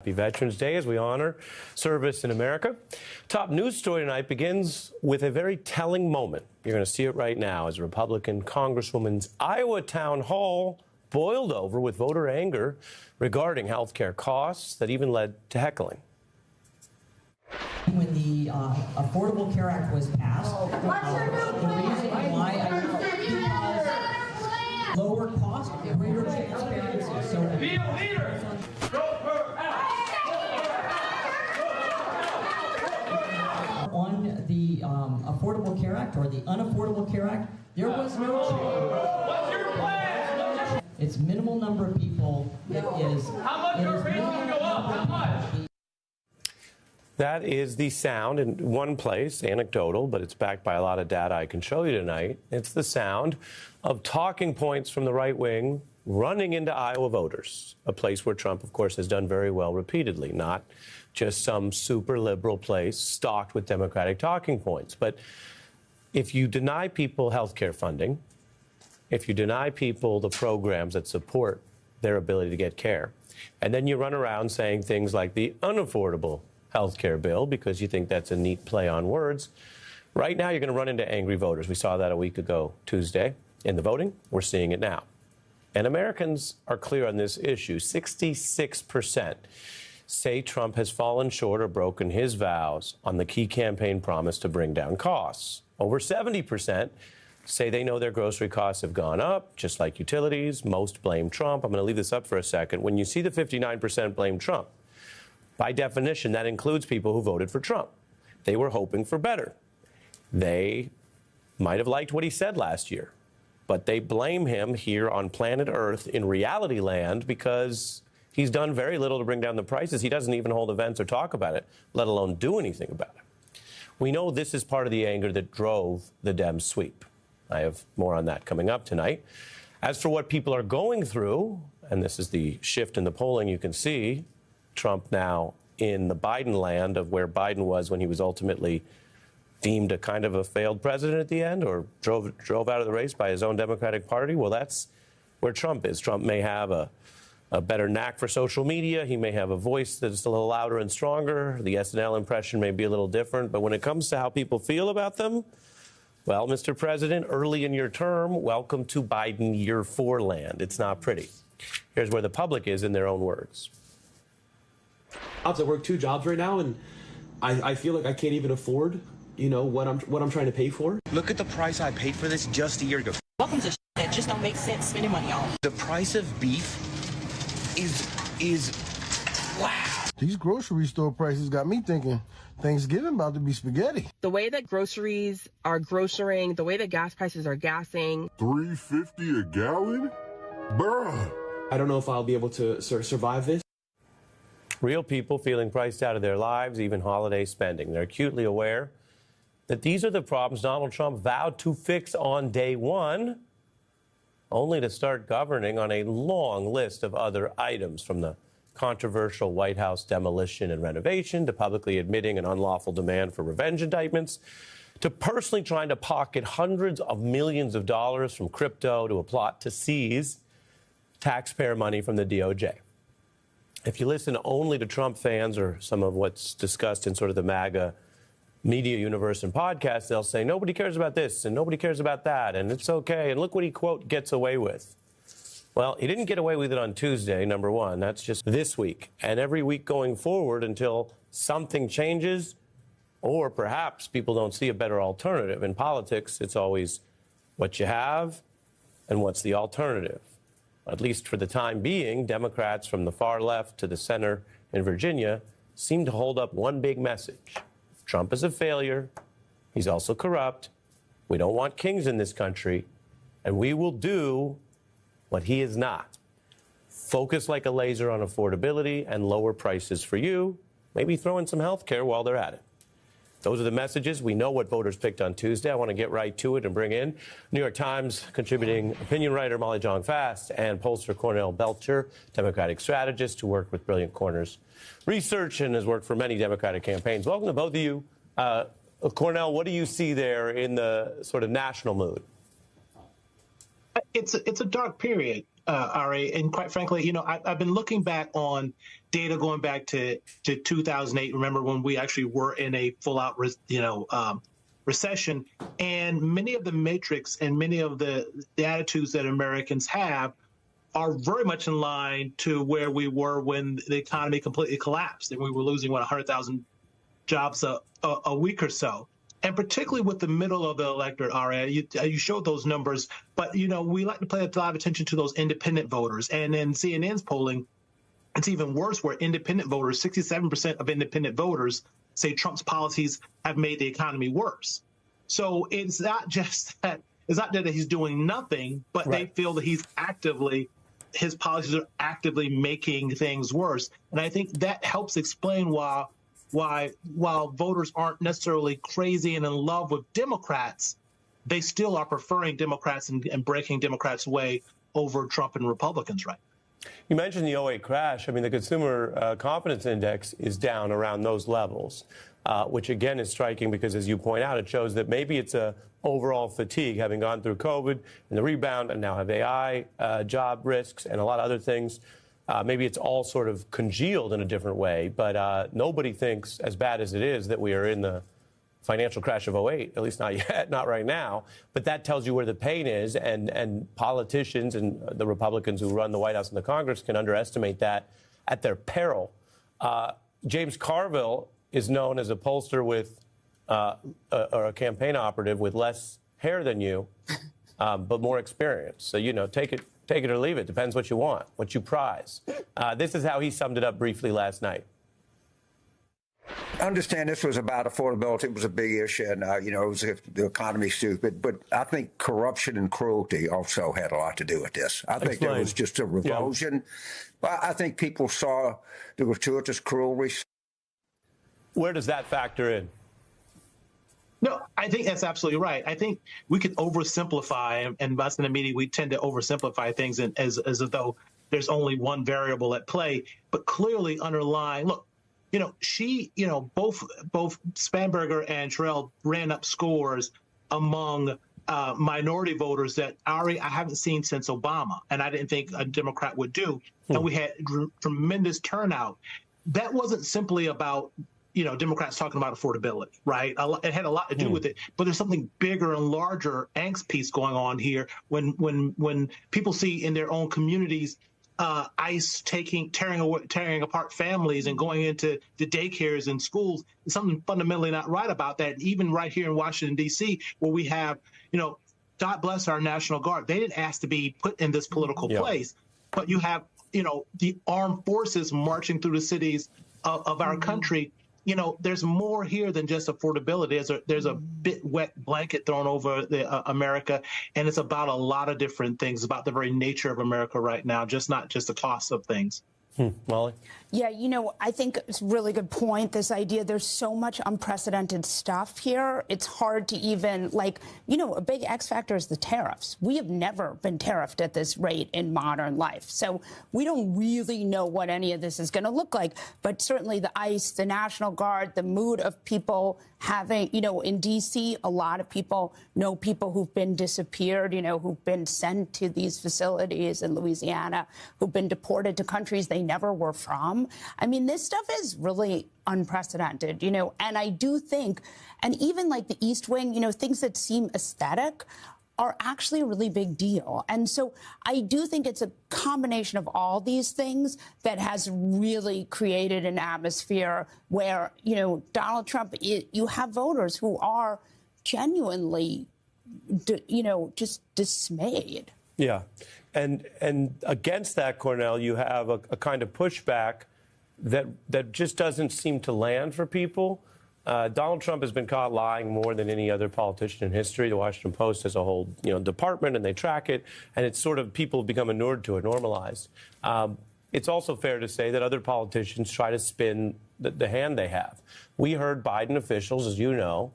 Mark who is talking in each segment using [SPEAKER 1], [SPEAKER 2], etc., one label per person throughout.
[SPEAKER 1] Happy Veterans Day as we honor service in America. Top news story tonight begins with a very telling moment. You're going to see it right now as a Republican Congresswoman's Iowa town hall boiled over with voter anger regarding health care costs that even led to heckling.
[SPEAKER 2] When the Affordable Care Act was passed, the reason why because lower cost, greater transparency. So be a leader. On the Affordable Care Act or the Unaffordable Care Act, there was no change.
[SPEAKER 3] What's your plan?
[SPEAKER 2] It's minimal number of people. It is.
[SPEAKER 3] How much are rates going to go up? How much?
[SPEAKER 1] That is the sound in one place, anecdotal, but it's backed by a lot of data I can show you tonight. It's the sound of talking points from the right wing running into Iowa voters, a place where Trump, of course, has done very well repeatedly, not just some super liberal place stocked with Democratic talking points. But if you deny people health care funding, if you deny people the programs that support their ability to get care, and then you run around saying things like the unaffordable health care bill because you think that's a neat play on words, right now you're going to run into angry voters. We saw that a week ago Tuesday in the voting. We're seeing it now. And Americans are clear on this issue. 66% say Trump has fallen short or broken his vows on the key campaign promise to bring down costs. Over 70% say they know their grocery costs have gone up, just like utilities. Most blame Trump. I'm going to leave this up for a second. When you see the 59% blame Trump, by definition, that includes people who voted for Trump. They were hoping for better. They might have liked what he said last year, but they blame him here on planet Earth in reality land because he's done very little to bring down the prices. He doesn't even hold events or talk about it, let alone do anything about it. We know this is part of the anger that drove the Dem sweep. I have more on that coming up tonight. As for what people are going through, and this is the shift in the polling you can see, Trump now in the Biden land of where Biden was when he was ultimately deemed a kind of a failed president at the end or drove out of the race by his own Democratic Party. Well, that's where Trump is. Trump may have a better knack for social media. He may have a voice that's a little louder and stronger. The SNL impression may be a little different. But when it comes to how people feel about them, well, Mr. President, early in your term, welcome to Biden year 4 land. It's not pretty. Here's where the public is in their own words.
[SPEAKER 4] I work 2 jobs right now, and I feel like I can't even afford, what I'm trying to pay for.
[SPEAKER 5] Look at the price I paid for this just a year ago.
[SPEAKER 6] Welcome to that just don't make sense spending money on.
[SPEAKER 5] The price of beef is wow.
[SPEAKER 7] These grocery store prices got me thinking Thanksgiving about to be spaghetti.
[SPEAKER 8] The way that groceries are grocerying, the way that gas prices are gassing.
[SPEAKER 9] $3.50 a gallon? Bruh.
[SPEAKER 4] I don't know if I'll be able to survive this.
[SPEAKER 1] Real people feeling priced out of their lives, even holiday spending. They're acutely aware that these are the problems Donald Trump vowed to fix on day one, only to start governing on a long list of other items, from the controversial White House demolition and renovation to publicly admitting an unlawful demand for revenge indictments to personally trying to pocket hundreds of millions of dollars from crypto to a plot to seize taxpayer money from the DOJ. If you listen only to Trump fans or some of what's discussed in sort of the MAGA media universe and podcasts, they'll say, nobody cares about this and nobody cares about that, and it's okay, and look what he, quote, gets away with. Well, he didn't get away with it on Tuesday, number one. That's just this week. And every week going forward until something changes or perhaps people don't see a better alternative. In politics, it's always what you have and what's the alternative. At least for the time being, Democrats from the far left to the center in Virginia seem to hold up one big message. Trump is a failure. He's also corrupt. We don't want kings in this country. And we will do what he is not. Focus like a laser on affordability and lower prices for you. Maybe throw in some health care while they're at it. Those are the messages. We know what voters picked on Tuesday. I want to get right to it and bring in New York Times contributing opinion writer Molly Jong-Fast and pollster Cornell Belcher, Democratic strategist who worked with Brilliant Corners Research and has worked for many Democratic campaigns. Welcome to both of you. Cornell, what do you see there in the sort of national mood?
[SPEAKER 10] It's a dark period, Ari, and quite frankly, I've been looking back on data going back to 2008. Remember when we actually were in a full-out, recession, and many of the metrics and many of the attitudes that Americans have are very much in line to where we were when the economy completely collapsed and we were losing 100,000 jobs a week or so. And particularly with the middle of the electorate, Aria, you showed those numbers, but we like to pay a lot of attention to those independent voters. And in CNN's polling, it's even worse, where independent voters, 67% of independent voters say Trump's policies have made the economy worse. So it's not just that he's doing nothing, but right. They feel that his policies are actively making things worse. And I think that helps explain why voters aren't necessarily crazy and in love with Democrats, they still are preferring Democrats and breaking Democrats' way over Trump and Republicans right now.
[SPEAKER 1] You mentioned the 08 crash. I mean, the Consumer Confidence Index is down around those levels, which, again, is striking because, as you point out, it shows that maybe it's a overall fatigue, having gone through COVID and the rebound and now have AI, job risks, and a lot of other things. Maybe it's all sort of congealed in a different way, but nobody thinks, as bad as it is, that we are in the financial crash of 08, at least not yet, not right now. But that tells you where the pain is, and politicians and the Republicans who run the White House and the Congress can underestimate that at their peril. James Carville is known as a pollster with, or a campaign operative with less hair than you, but more experience. So, take it or leave it. Depends what you want, what you prize. This is how he summed it up briefly last night.
[SPEAKER 11] I understand this was about affordability. It was a big issue, and, it was the economy's stupid. But I think corruption and cruelty also had a lot to do with this. I think there was just a revulsion. Yeah. But I think people saw the gratuitous cruelty.
[SPEAKER 1] Where does that factor in?
[SPEAKER 10] No, I think that's absolutely right. I think we could oversimplify, and us in the media, we tend to oversimplify things as though there's only one variable at play. But clearly underlying, look, both Spanberger and Terrell ran up scores among minority voters that I haven't seen since Obama, and I didn't think a Democrat would do. And we had tremendous turnout. That wasn't simply about Democrats talking about affordability, right? It had a lot to do with it, but there's something bigger and larger angst piece going on here when people see in their own communities ICE tearing apart families and going into the daycares and schools. There's something fundamentally not right about that. Even right here in Washington, D.C., where we have, God bless our National Guard. They didn't ask to be put in this political place, but you have, the armed forces marching through the cities of our country. There's more here than just affordability. There's a bit wet blanket thrown over America, and it's about a lot of different things, about the very nature of America right now, not just the cost of things.
[SPEAKER 1] Molly?
[SPEAKER 12] Yeah, I think it's a really good point, this idea there's so much unprecedented stuff here. It's hard to even, a big X factor is the tariffs. We have never been tariffed at this rate in modern life. So we don't really know what any of this is going to look like. But certainly the ICE, the National Guard, the mood of people having, in D.C., a lot of people know people who've been disappeared, who've been sent to these facilities in Louisiana, who've been deported to countries they never were from. I mean, this stuff is really unprecedented, and I do think, and even like the East Wing, things that seem aesthetic are actually a really big deal. And so I do think it's a combination of all these things that has really created an atmosphere where, Donald Trump, you have voters who are genuinely, just dismayed.
[SPEAKER 1] Yeah. And against that, Cornell, you have a kind of pushback that just doesn't seem to land for people. Donald Trump has been caught lying more than any other politician in history. The Washington Post has a whole department, and they track it, and it's sort of people have become inured to it, normalized. It's also fair to say that other politicians try to spin the hand they have. We heard Biden officials, as you know,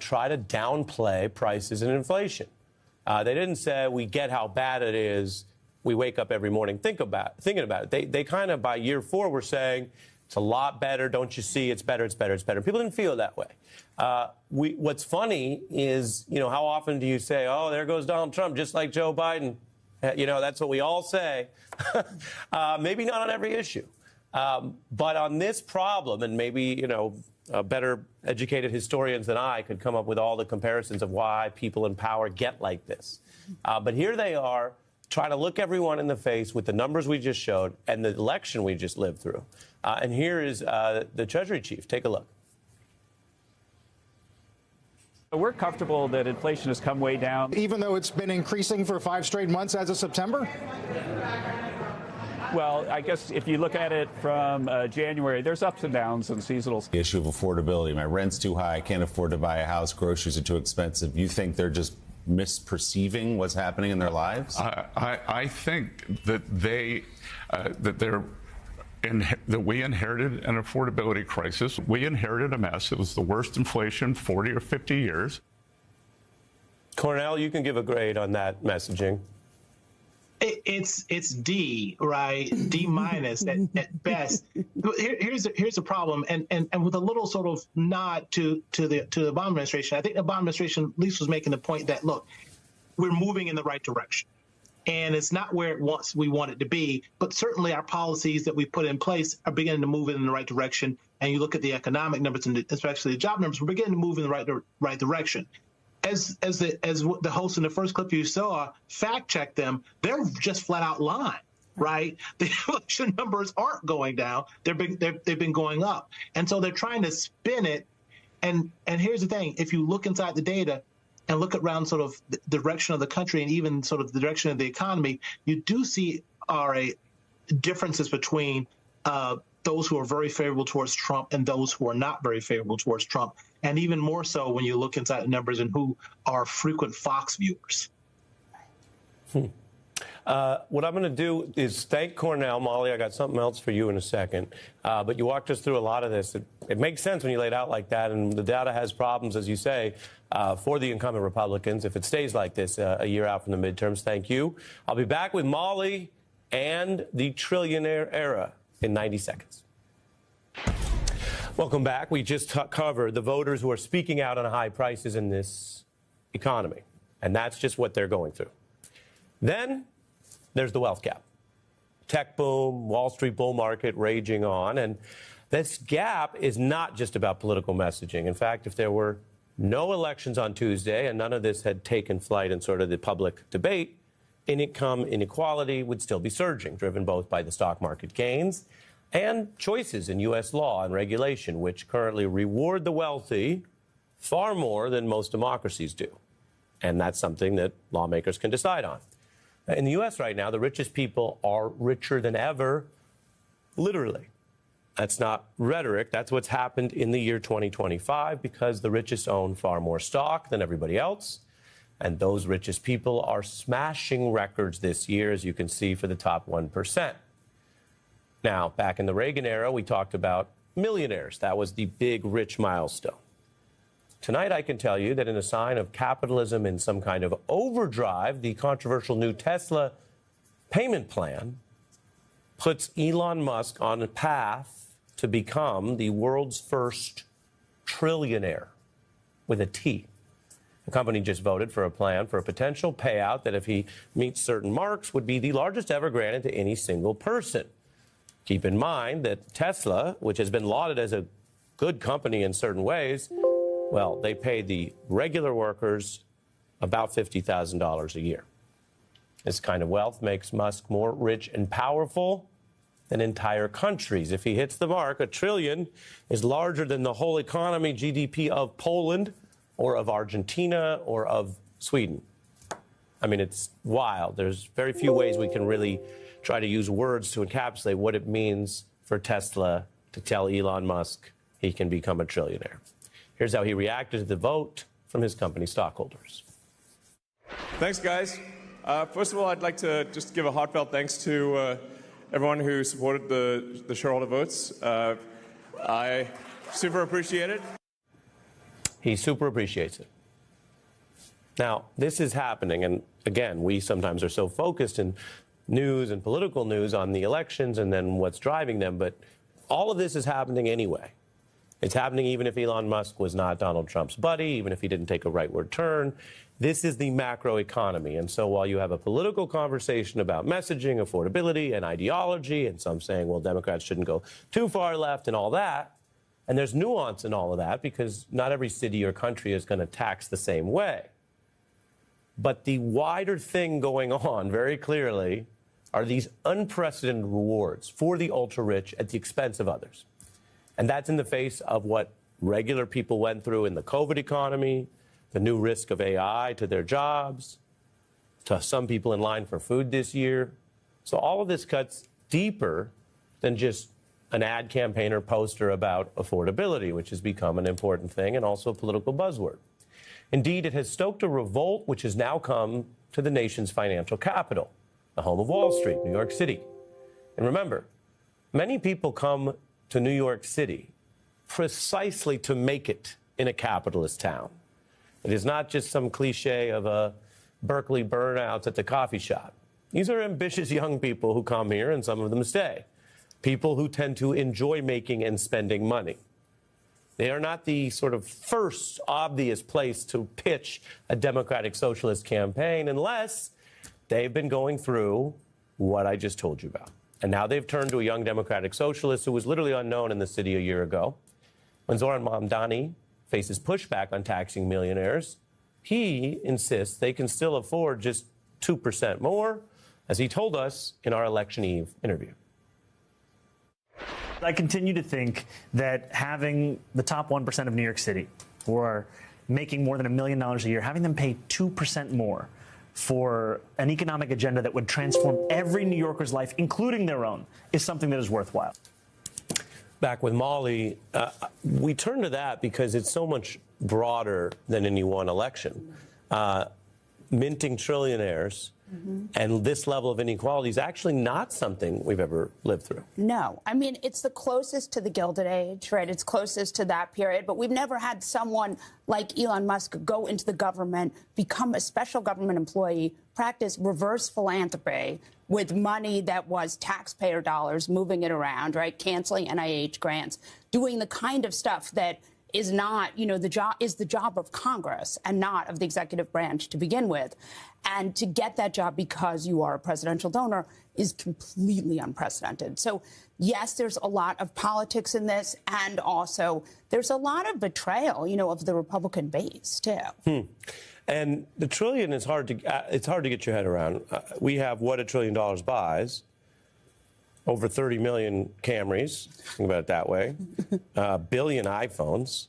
[SPEAKER 1] try to downplay prices and inflation. They didn't say we get how bad it is. We wake up every morning thinking about it. They kind of by year 4 were saying it's a lot better. Don't you see? It's better. It's better. It's better. People didn't feel that way. What's funny is, how often do you say, oh, there goes Donald Trump, just like Joe Biden? That's what we all say. Maybe not on every issue. But on this problem, and maybe, better educated historians than I could come up with all the comparisons of why people in power get like this. But here they are trying to look everyone in the face with the numbers we just showed and the election we just lived through. And here is the Treasury chief. Take a look.
[SPEAKER 13] We're comfortable that inflation has come way down.
[SPEAKER 14] Even though it's been increasing for 5 straight months as of September?
[SPEAKER 13] Well, I guess if you look at it from January, there's ups and downs and seasonal.
[SPEAKER 15] The issue of affordability. My rent's too high. I can't afford to buy a house. Groceries are too expensive. You think they're just misperceiving what's happening in their lives?
[SPEAKER 9] I think that that we inherited an affordability crisis. We inherited a mess. It was the worst inflation 40 or 50 years.
[SPEAKER 1] Cornell, you can give a grade on that messaging.
[SPEAKER 10] It's D, right? D minus at best. Here's the problem, and with a little sort of nod to the Obama administration, I think the Obama administration at least was making the point that, look, we're moving in the right direction, and it's not where we want it to be, but certainly our policies that we put in place are beginning to move in the right direction. And you look at the economic numbers and especially the job numbers, we're beginning to move in the right direction. As the host in the first clip you saw fact check them, they're just flat out lying, right? The election numbers aren't going down; they've been going up, and so they're trying to spin it. And here's the thing: if you look inside the data and look around sort of the direction of the country and even sort of the direction of the economy, you do see differences between those who are very favorable towards Trump and those who are not very favorable towards Trump. And even more so when you look inside the numbers and who are frequent Fox viewers.
[SPEAKER 1] What I'm going to do is thank Cornell. Molly, I got something else for you in a second. But you walked us through a lot of this. It makes sense when you lay it out like that. And the data has problems, as you say, for the incumbent Republicans if it stays like this a year out from the midterms. Thank you. I'll be back with Molly and the trillionaire era in 90 seconds. Welcome back. We just covered the voters who are speaking out on high prices in this economy. And that's just what they're going through. Then there's the wealth gap. Tech boom, Wall Street bull market raging on. And this gap is not just about political messaging. In fact, if there were no elections on Tuesday and none of this had taken flight in sort of the public debate, income inequality would still be surging, driven both by the stock market gains and choices in U.S. law and regulation, which currently reward the wealthy far more than most democracies do. And that's something that lawmakers can decide on. In the U.S. right now, the richest people are richer than ever, literally. That's not rhetoric. That's what's happened in the year 2025 because the richest own far more stock than everybody else. And those richest people are smashing records this year, as you can see, for the top 1%. Now, back in the Reagan era, we talked about millionaires. That was the big rich milestone. Tonight, I can tell you that in a sign of capitalism in some kind of overdrive, the controversial new Tesla payment plan puts Elon Musk on a path to become the world's first trillionaire with a T. The company just voted for a plan for a potential payout that, if he meets certain marks, would be the largest ever granted to any single person. Keep in mind that Tesla, which has been lauded as a good company in certain ways, well, they pay the regular workers about $50,000 a year. This kind of wealth makes Musk more rich and powerful than entire countries. If he hits the mark, $1 trillion is larger than the whole economy, GDP of Poland or of Argentina or of Sweden. I mean, it's wild. There's very few ways we can really try to use words to encapsulate what it means for Tesla to tell Elon Musk he can become a trillionaire. Here's how he reacted to the vote from his company stockholders.
[SPEAKER 16] Thanks, guys. First of all, I'd like to just give a heartfelt thanks to everyone who supported the shareholder votes. I super appreciate it.
[SPEAKER 1] He super appreciates it. Now, this is happening, and again, we sometimes are so focused in news and political news on the elections and then what's driving them, but all of this is happening anyway. It's happening even if Elon Musk was not Donald Trump's buddy, even if he didn't take a rightward turn. This is the macro economy. And so while you have a political conversation about messaging, affordability, and ideology, and some saying, well, Democrats shouldn't go too far left and all that, and there's nuance in all of that because not every city or country is going to tax the same way. But the wider thing going on very clearly are these unprecedented rewards for the ultra-rich at the expense of others. And that's in the face of what regular people went through in the COVID economy, the new risk of AI to their jobs, to some people in line for food this year. So all of this cuts deeper than just an ad campaign or poster about affordability, which has become an important thing and also a political buzzword. Indeed, it has stoked a revolt which has now come to the nation's financial capital, the home of Wall Street, New York City. And remember, many people come to New York City precisely to make it in a capitalist town. It is not just some cliche of a Berkeley burnouts at the coffee shop. These are ambitious young people who come here, and some of them stay. People who tend to enjoy making and spending money. They are not the sort of first obvious place to pitch a democratic socialist campaign unless they've been going through what I just told you about. And now they've turned to a young democratic socialist who was literally unknown in the city a year ago. When Zoran Mamdani faces pushback on taxing millionaires, he insists they can still afford just 2% more, as he told us in our election eve interview.
[SPEAKER 17] I continue to think that having the top 1% of New York City, who are making more than $1 million a year, having them pay 2% more for an economic agenda that would transform every New Yorker's life, including their own, is something that is worthwhile.
[SPEAKER 1] Back with Molly, we turn to that because it's so much broader than any one election. Minting trillionaires and this level of inequality is actually not something we've ever lived through.
[SPEAKER 12] No. I mean, it's the closest to the Gilded Age, right? It's closest to that period. But we've never had someone like Elon Musk go into the government, become a special government employee, practice reverse philanthropy with money that was taxpayer dollars, moving it around, right? Canceling NIH grants, doing the kind of stuff that is not, you know, the job of Congress and not of the executive branch to begin with. And to get that job because you are a presidential donor is completely unprecedented. So, yes, there's a lot of politics in this, and also there's a lot of betrayal, you know, of the Republican base, too.
[SPEAKER 1] And the trillion is it's hard to get your head around. We have what $1 trillion buys. Over 30 million Camrys, think about it that way, a billion iPhones,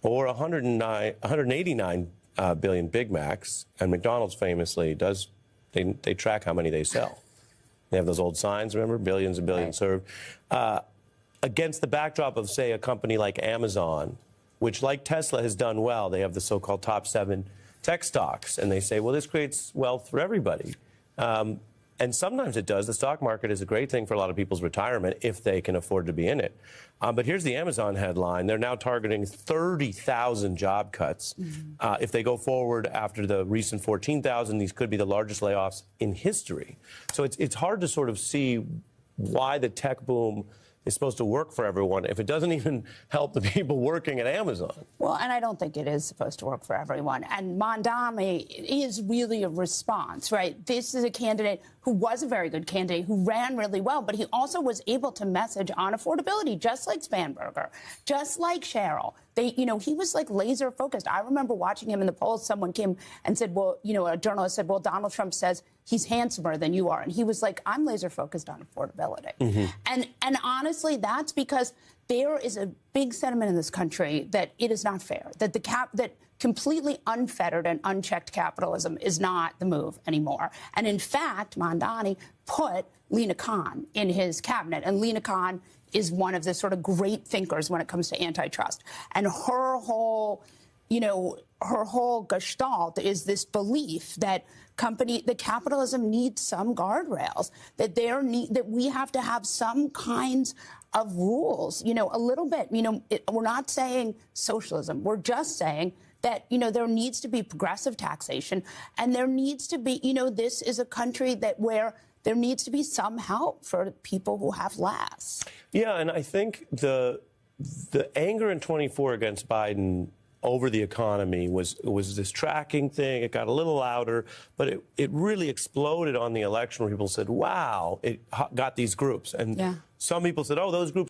[SPEAKER 1] or 189 billion Big Macs. And McDonald's famously does, they track how many they sell. They have those old signs, remember? Billions and billions served. Against the backdrop of, say, a company like Amazon, which, like Tesla, has done well. They have the so-called top 7 tech stocks. And they say, well, this creates wealth for everybody. And sometimes it does. The stock market is a great thing for a lot of people's retirement if they can afford to be in it. But here's the Amazon headline. They're now targeting 30,000 job cuts. If they go forward after the recent 14,000, these could be the largest layoffs in history. So it's hard to sort of see why the tech boom is supposed to work for everyone if it doesn't even help the people working at Amazon.
[SPEAKER 12] Well, and I don't think it is supposed to work for everyone. And Mamdani is really a response, right? This is a candidate who was a very good candidate, who ran really well, but he also was able to message on affordability, just like Spanberger, just like Cheryl. You know, he was like laser focused. I remember watching him in the polls. Someone came and said, well, you know, a journalist said, well, Donald Trump says he's handsomer than you are. And he was like, I'm laser focused on affordability. And honestly, that's because there is a big sentiment in this country that it is not fair, that that completely unfettered and unchecked capitalism is not the move anymore. And in fact, Mamdani put Lina Khan in his cabinet, and Lina Khan is one of the sort of great thinkers when it comes to antitrust. And her whole, you know, her whole gestalt is this belief that capitalism needs some guardrails, that we have to have some kinds of rules, you know, a little bit. You know, we're not saying socialism. We're just saying that, you know, there needs to be progressive taxation, and there needs to be, you know, this is a country where there needs to be some help for people who have less.
[SPEAKER 1] Yeah, and I think the the anger in 24 against Biden over the economy was this tracking thing. It got a little louder, but it really exploded on the election where people said, wow, it got these groups. And some people said, oh, those groups